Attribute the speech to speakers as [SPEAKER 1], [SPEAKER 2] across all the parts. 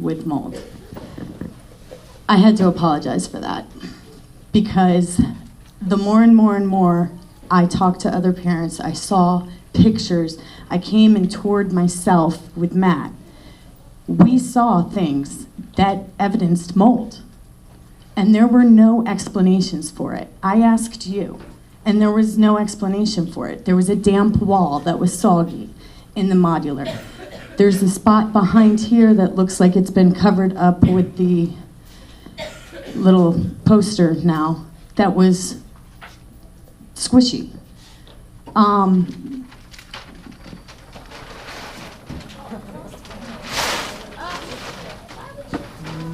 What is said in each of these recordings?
[SPEAKER 1] with mold. I had to apologize for that because the more and more I talked to other parents, I saw pictures, I came and toured myself with Matt. We saw things that evidenced mold, and there were no explanations for it. I asked you, and there was no explanation for it. There was a damp wall that was soggy in the modular. There's a spot behind here that looks like it's been covered up with the little poster now that was squishy.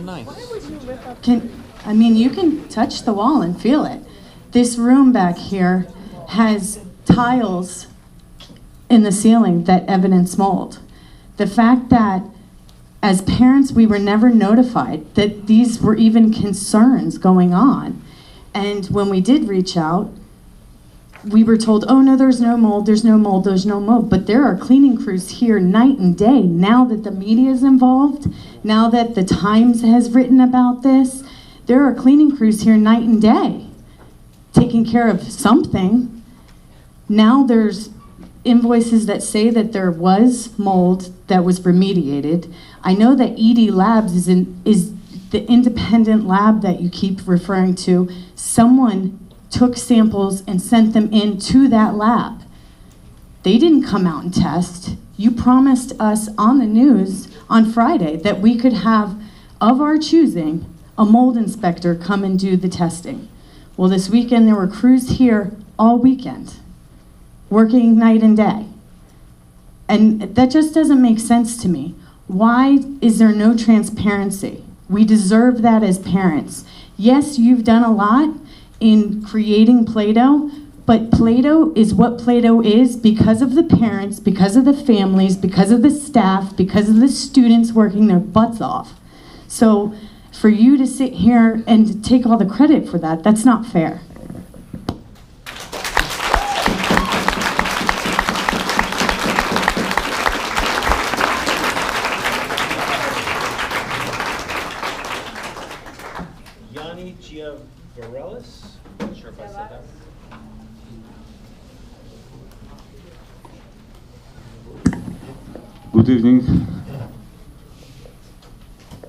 [SPEAKER 2] Nice.
[SPEAKER 1] You can touch the wall and feel it. This room back here has tiles in the ceiling that evidence mold. The fact that as parents we were never notified that these were even concerns going on. And when we did reach out, we were told, oh no, there's no mold, there's no mold, there's no mold. But there are cleaning crews here night and day. Now that the media is involved, now that the Times has written about this, there are cleaning crews here night and day taking care of something. Now there's invoices that say that there was mold that was remediated. I know that ED Labs is the independent lab that you keep referring to. Someone took samples and sent them into that lab. They didn't come out and test. You promised us on the news on Friday that we could have, of our choosing, a mold inspector come and do the testing. Well, this weekend there were crews here all weekend, working night and day. And that just doesn't make sense to me. Why is there no transparency? We deserve that as parents. Yes, you've done a lot in creating Plato, but Plato is what Plato is because of the parents, because of the families, because of the staff, because of the students working their butts off. So for you to sit here and take all the credit for that, that's not fair.
[SPEAKER 2] Not sure if I said that.
[SPEAKER 3] Good evening.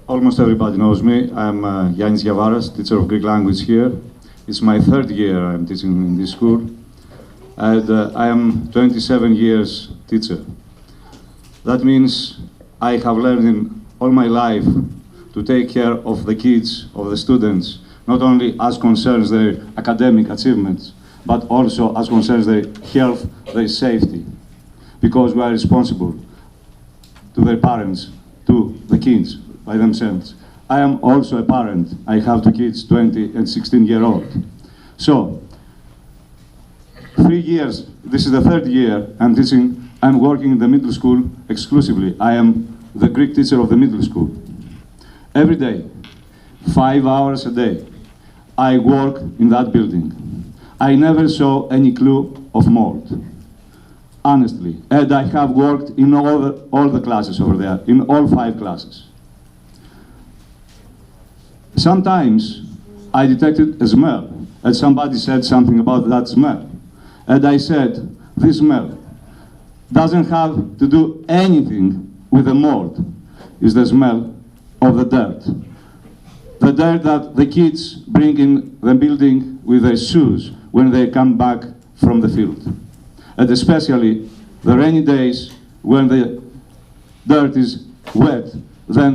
[SPEAKER 3] Almost everybody knows me. I'm Yannis Giavaras, teacher of Greek language here. It's my third year I'm teaching in this school. And I am 27 years teacher. That means I have learned in all my life to take care of the kids, of the students, not only as concerns their academic achievements, but also as concerns their health, their safety, because we are responsible to their parents, to the kids by themselves. I am also a parent. I have two kids, 20 and 16-year-old. So, 3 years, this is the third year I'm teaching, I'm working in the middle school exclusively. I am the Greek teacher of the middle school. Every day, 5 hours a day, I work in that building. I never saw any clue of mold, honestly. And I have worked in all the classes over there, in all 5 classes. Sometimes I detected a smell, and somebody said something about that smell. And I said, this smell doesn't have to do anything with the mold. It's the smell of the dirt. The dirt that the kids bring in the building with their shoes when they come back from the field. And especially the rainy days when the dirt is wet, then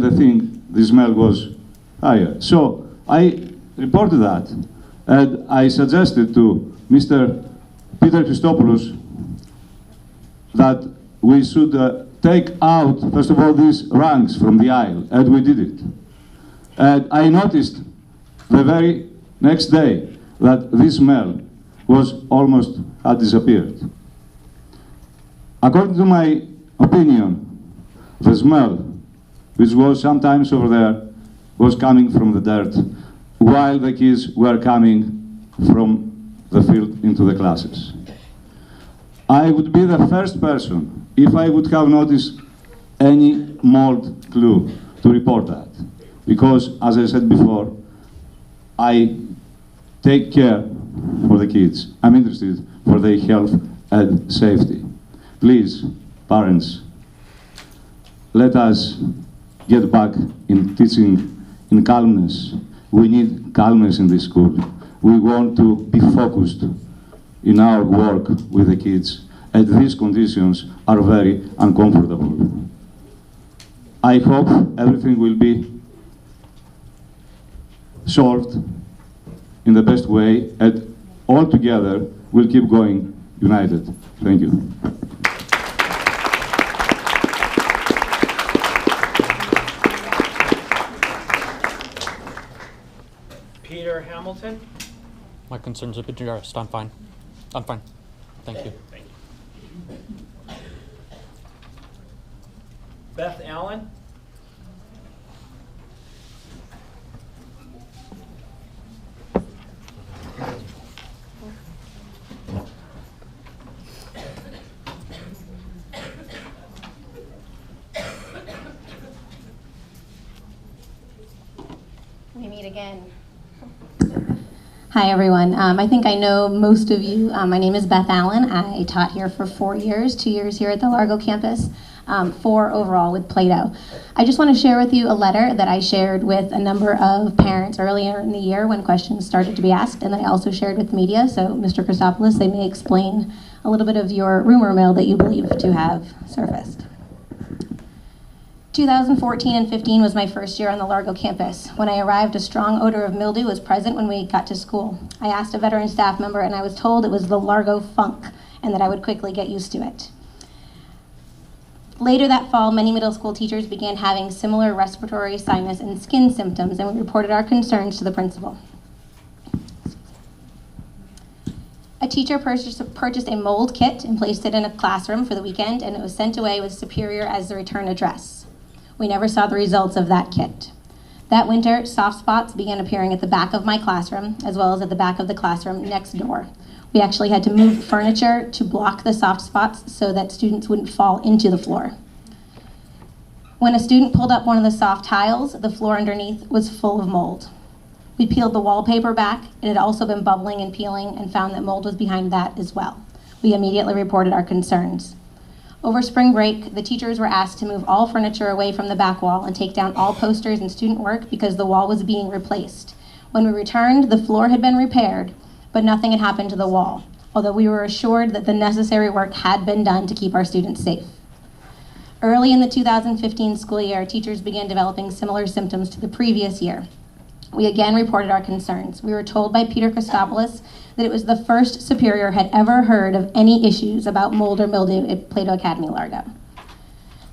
[SPEAKER 3] the smell goes higher. So I reported that, and I suggested to Mr. Peter Christopoulos that we should take out, first of all, these rungs from the aisle, and we did it. And I noticed the very next day that this smell had disappeared. According to my opinion, the smell, which was sometimes over there, was coming from the dirt, while the kids were coming from the field into the classes. I would be the first person, if I would have noticed any mold clue, to report that. Because, as I said before, I take care for the kids. I'm interested for their health and safety. Please, parents, let us get back in teaching in calmness. We need calmness in this school. We want to be focused in our work with the kids, and these conditions are very uncomfortable. I hope everything will be solved in the best way, and all together we'll keep going united. Thank you.
[SPEAKER 2] Peter Hamilton.
[SPEAKER 4] My concerns have been addressed. I'm fine. I'm fine. Thank you.
[SPEAKER 2] Thank you. Beth Allen.
[SPEAKER 5] We meet again. Hi, everyone. I think I know most of you. My name is Beth Allen. I taught here for 4 years, 2 years here at the Largo campus, 4 overall with Plato. I just want to share with you a letter that I shared with a number of parents earlier in the year when questions started to be asked, and I also shared with media. So, Mr. Christopoulos, they may explain a little bit of your rumor mill that you believe to have surfaced. 2014 and 15 was my first year on the Largo campus. When I arrived, a strong odor of mildew was present when we got to school. I asked a veteran staff member, and I was told it was the Largo funk, and that I would quickly get used to it. Later that fall, many middle school teachers began having similar respiratory, sinus, and skin symptoms, and we reported our concerns to the principal. A teacher purchased a mold kit and placed it in a classroom for the weekend, and it was sent away with Superior as the return address. We never saw the results of that kit. That winter, soft spots began appearing at the back of my classroom, as well as at the back of the classroom next door. We actually had to move furniture to block the soft spots so that students wouldn't fall into the floor. When a student pulled up one of the soft tiles, the floor underneath was full of mold. We peeled the wallpaper back. It had also been bubbling and peeling, and found that mold was behind that as well. We immediately reported our concerns. Over spring break, the teachers were asked to move all furniture away from the back wall and take down all posters and student work because the wall was being replaced. When we returned, the floor had been repaired, but nothing had happened to the wall, although we were assured that the necessary work had been done to keep our students safe. Early in the 2015 school year, teachers began developing similar symptoms to the previous year. We again reported our concerns. We were told by Peter Christopoulos that it was the first Superior had ever heard of any issues about mold or mildew at Plato Academy Largo.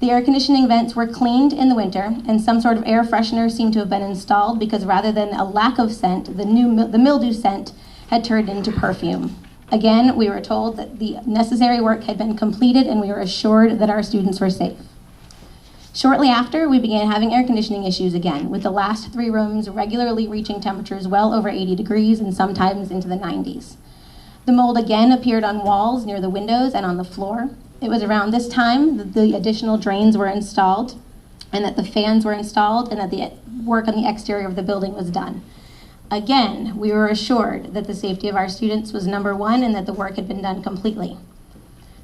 [SPEAKER 5] The air conditioning vents were cleaned in the winter, and some sort of air freshener seemed to have been installed because rather than a lack of scent, the mildew scent had turned into perfume. Again, we were told that the necessary work had been completed, and we were assured that our students were safe. Shortly after, we began having air conditioning issues again, with the last 3 rooms regularly reaching temperatures well over 80 degrees and sometimes into the 90s. The mold again appeared on walls near the windows and on the floor. It was around this time that the additional drains were installed, and that the fans were installed, and that the work on the exterior of the building was done. Again, we were assured that the safety of our students was number one and that the work had been done completely.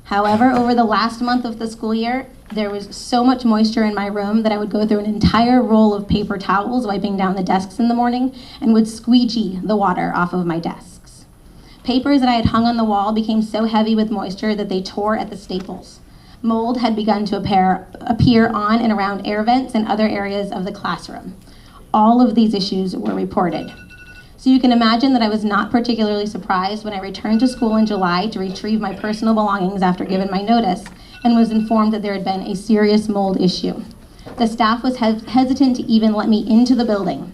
[SPEAKER 5] However, over the last month of the school year, there was so much moisture in my room that I would go through an entire roll of paper towels wiping down the desks in the morning and would squeegee the water off of my desks. Papers that I had hung on the wall became so heavy with moisture that they tore at the staples. Mold had begun to appear on and around air vents and other areas of the classroom. All of these issues were reported. So you can imagine that I was not particularly surprised when I returned to school in July to retrieve my personal belongings after giving my notice, and was informed that there had been a serious mold issue. The staff was hesitant to even let me into the building.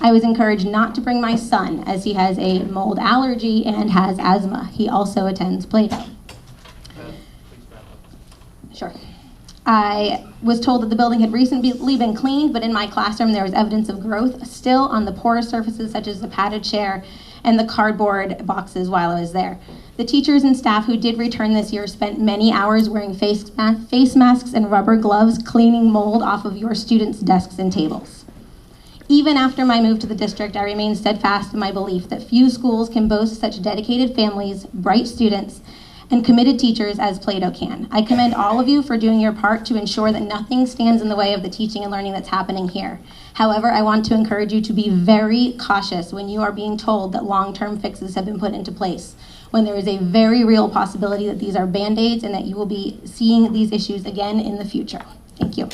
[SPEAKER 5] I was encouraged not to bring my son, as he has a mold allergy and has asthma. He also attends Plato. Sure. I was told that the building had recently been cleaned, but in my classroom there was evidence of growth still on the porous surfaces such as the padded chair and the cardboard boxes while I was there. The teachers and staff who did return this year spent many hours wearing face masks and rubber gloves cleaning mold off of your students' desks and tables. Even after my move to the district, I remain steadfast in my belief that few schools can boast such dedicated families, bright students, and committed teachers as Plato can. I commend all of you for doing your part to ensure that nothing stands in the way of the teaching and learning that's happening here. However, I want to encourage you to be very cautious when you are being told that long-term fixes have been put into place, when there is a very real possibility that these are Band-Aids and that you will be seeing these issues again in the future. Thank you.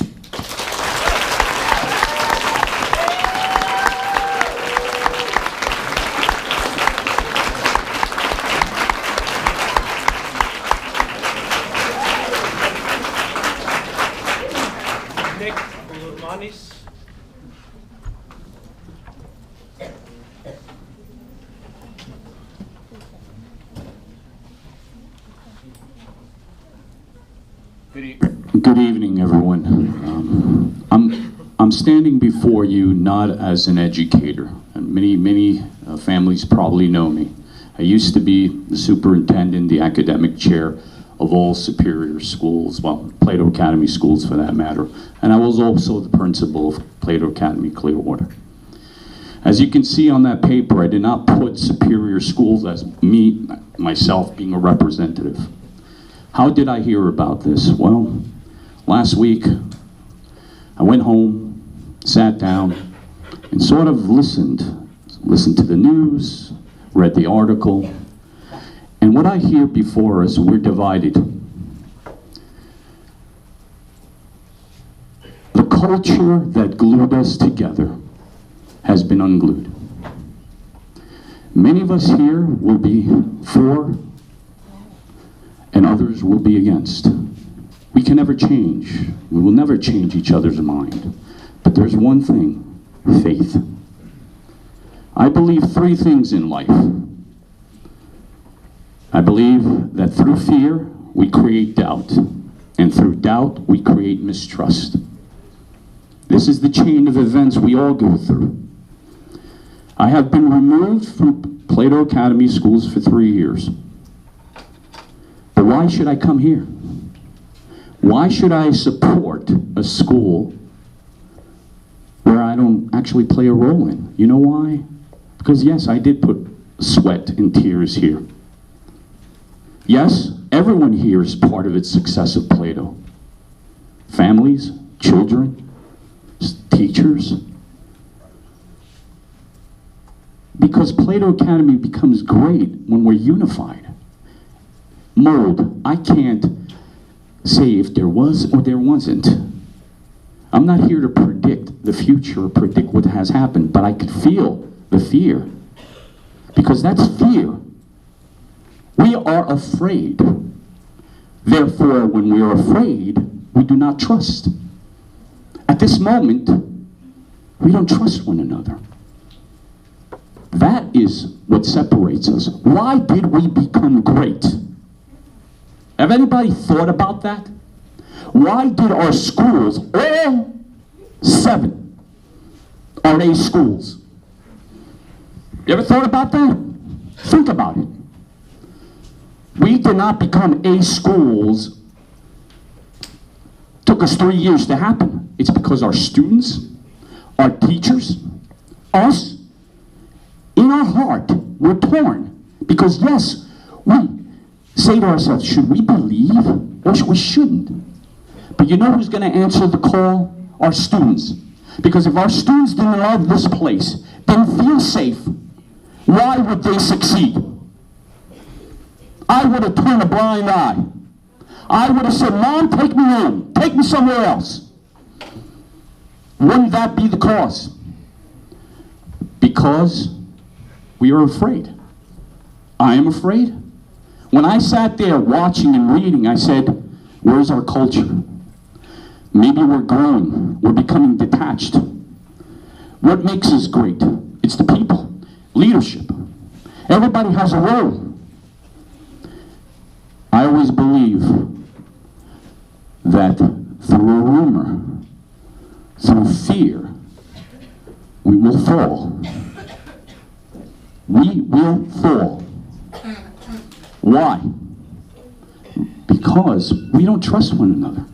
[SPEAKER 6] Good evening, everyone. I'm standing before you not as an educator. And many families probably know me. I used to be the superintendent, the academic chair of all Superior schools, well, Plato Academy schools for that matter. And I was also the principal of Plato Academy Clearwater. As you can see on that paper, I did not put Superior schools as myself being a representative. How did I hear about this? Well, last week, I went home, sat down, and sort of listened to the news, read the article, and what I hear before us, we're divided. The culture that glued us together has been unglued. Many of us here will be for, and others will be against. We can never change. We will never change each other's mind. But there's one thing, faith. I believe three things in life. I believe that through fear, we create doubt. And through doubt, we create mistrust. This is the chain of events we all go through. I have been removed from Plato Academy schools for 3 years. But why should I come here? Why should I support a school where I don't actually play a role in? You know why? Because yes, I did put sweat and tears here. Yes, everyone here is part of its success of Plato. Families, children, teachers. Because Plato Academy becomes great when we're unified. Mold, I can't say if there was or there wasn't. I'm not here to predict the future or predict what has happened, but I could feel the fear. Because that's fear. We are afraid. Therefore, when we are afraid, we do not trust. At this moment, we don't trust one another. That is what separates us. Why did we become great? Have anybody thought about that? Why did our schools, all 7, are A schools? You ever thought about that? Think about it. We did not become A schools. Took us 3 years to happen. It's because our students, our teachers, us, in our heart, we're torn. Because yes, we say to ourselves, should we believe or we shouldn't? But you know who's going to answer the call? Our students. Because if our students didn't love this place, didn't feel safe, why would they succeed? I would have turned a blind eye. I would have said, Mom, take me home. Take me somewhere else. Wouldn't that be the cause? Because we are afraid. I am afraid. When I sat there watching and reading, I said, where's our culture? Maybe we're growing. We're becoming detached. What makes us great? It's the people. Leadership. Everybody has a role. I always believe that through a rumor, through fear, we will fall. we will fall. Why? Because we don't trust one another.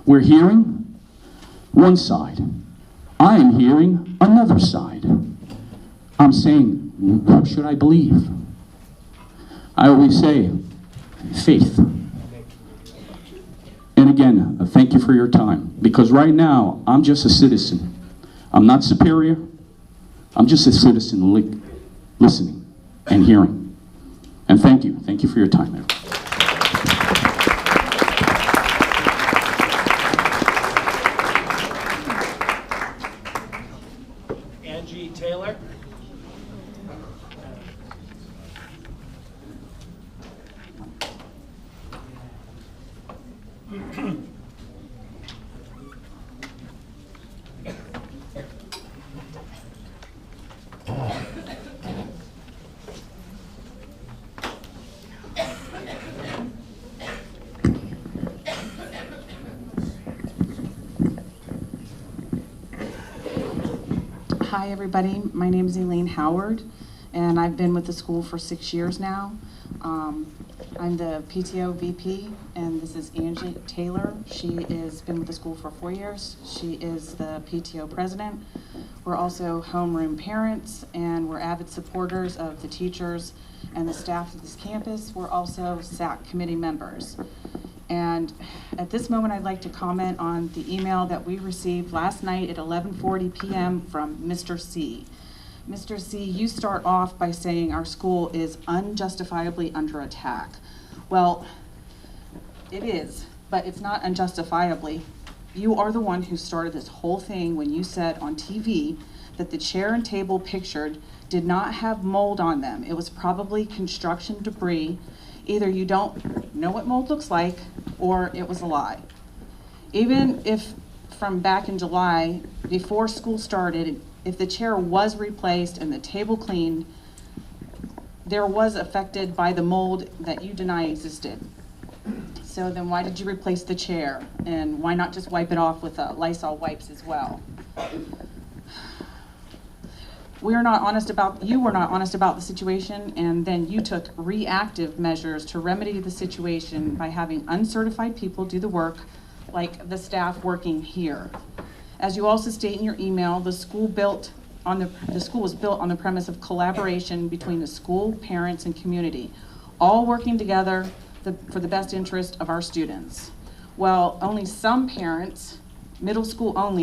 [SPEAKER 6] We're hearing one side. I am hearing another side. I'm saying, who should I believe? I always say, faith. And again, thank you for your time. Because right now, I'm just a citizen. I'm not superior. I'm just a citizen listening and hearing. And thank you. Thank you for your time, everyone.
[SPEAKER 2] Taylor.
[SPEAKER 7] Hi everybody, my name is Elaine Howard and I've been with the school for 6 years now. I'm the PTO VP and this is Angie Taylor. She has been with the school for 4 years. She is the PTO president. We're also homeroom parents and we're avid supporters of the teachers and the staff of this campus. We're also SAC committee members. And at this moment, I'd like to comment on the email that we received last night at 11:40 p.m. from Mr. C. Mr. C, you start off by saying our school is unjustifiably under attack. Well, it is, but it's not unjustifiably. You are the one who started this whole thing when you said on TV that the chair and table pictured did not have mold on them. It was probably construction debris. Either you don't know what mold looks like, or it was a lie. Even if from back in July, before school started, if the chair was replaced and the table cleaned, there was affected by the mold that you deny existed. So then why did you replace the chair? And why not just wipe it off with Lysol wipes as well? You were not honest about the situation, and then you took reactive measures to remedy the situation by having uncertified people do the work, like the staff working here. As you also state in your email, the school was built on the premise of collaboration between the school, parents, and community, all working together for the best interest of our students. Well, only some parents, middle school only,